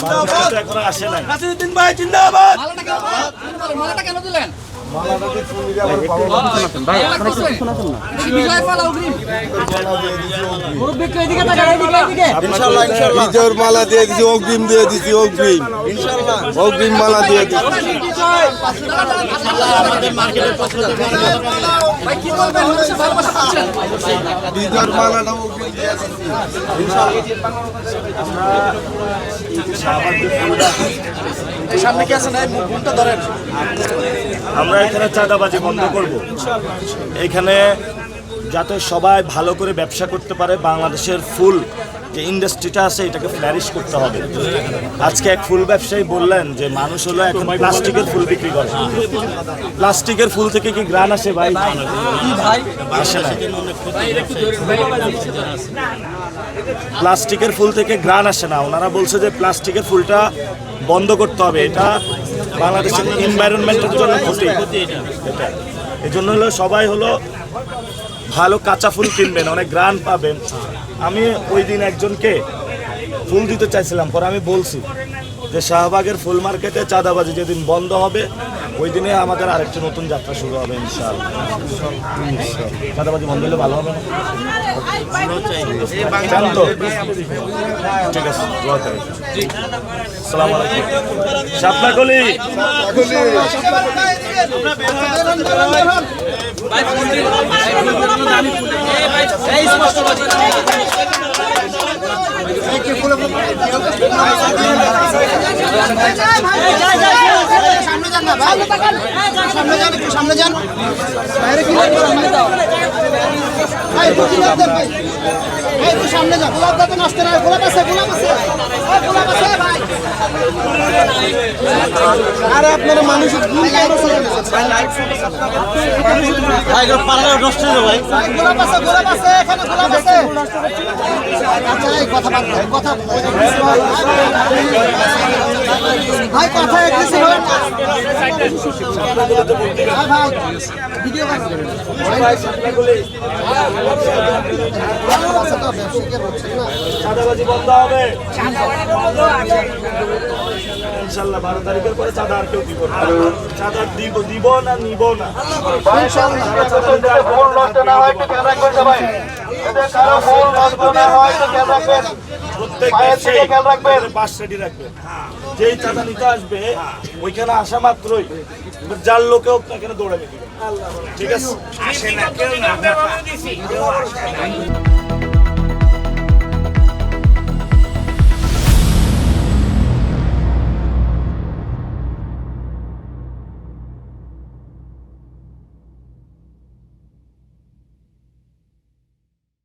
জিন্দাবাদ এখন আসে নাই নাসিরউদ্দিন ভাই জিন্দাবাদ মালাটা কেন দিলেন বিজয়ের মালা দিয়ে দিচ্ছি, অগ্রিম দিয়ে দিচ্ছি, অগ্রিম অগ্রিম মালা দিয়ে দিচ্ছি। বিজয়ের মালাটা অগ্রিম দিয়ে দিচ্ছি। সামনে কি আছে না মুখটা ধরেন আমরা এখানে চাঁদাবাজি বন্ধ করব এখানে যাতে সবাই ভালো করে ব্যবসা করতে পারে বাংলাদেশের ফুল যে ইন্ডাস্ট্রিটা আছে এটাকে ফ্লারিশ করতে হবে আজকে এক ফুল ব্যবসায়ী বললেন যে মানুষ হলো এখন প্লাস্টিকের ফুল বিক্রি করে প্লাস্টিকের ফুল থেকে কি গ্রান আসে ভাই কি ভাই আসে না প্লাস্টিকের ফুল থেকে গ্রান আসে না ওনারা বলছে যে প্লাস্টিকের ফুলটা বন্ধ করতে হবে এটা বাংলাদেশের এনভায়রনমেন্টের জন্য ক্ষতি এটা এই জন্য হলো সবাই হলো ভালো কাঁচা ফুল কিনবেন অনেক গ্রান পাবেন আমি ওই দিন একজনকে ফুল দিতে চাইছিলাম পরে আমি বলছি যে শাহবাগের ফুল মার্কেটে চাঁদাবাজি যেদিন বন্ধ হবে ওই দিনে আমাদের আরেকটা নতুন যাত্রা শুরু হবে ইনশাআল্লাহ চাঁদাবাজি বন্ধ হলে ভালো হবে না চান তো? ঠিক আছে দোয়া করেন আসসালামু আলাইকুম শাপলাকলি সামনে যান বাইরে কি সামনে যান গোলাপ দাঁত নষ্ট না গোলাপ আছে ভাই আরে আপনারা মানুষের ভুল নষ্ট ভাই গোলাপ আছে এখানে গোলাপ আছে আচ্ছা এই কথা বাদ কথা ভাই কথা এগ্রেসিভ হয় না ভাই ভিডিও চাঁদাবাজি বন্ধ হবে ইনশাআল্লাহ 12 তারিখের পরে চাঁদা আর কেউ দিব না চাঁদা দিব না নিব না ফুল নষ্ট না হয় একটু খেয়াল রাখবেন সবাই এদের কারো ফুল নষ্ট না হয় একটু খেয়াল রাখবেন প্রত্যেক পাশ রেডি রাখবেন যেই চাঁদা নিতে আসবে ওইখানে আসা মাত্রই যার লোকেও এখানে দৌড়াবে ঠিক আছে আসে না কেউ না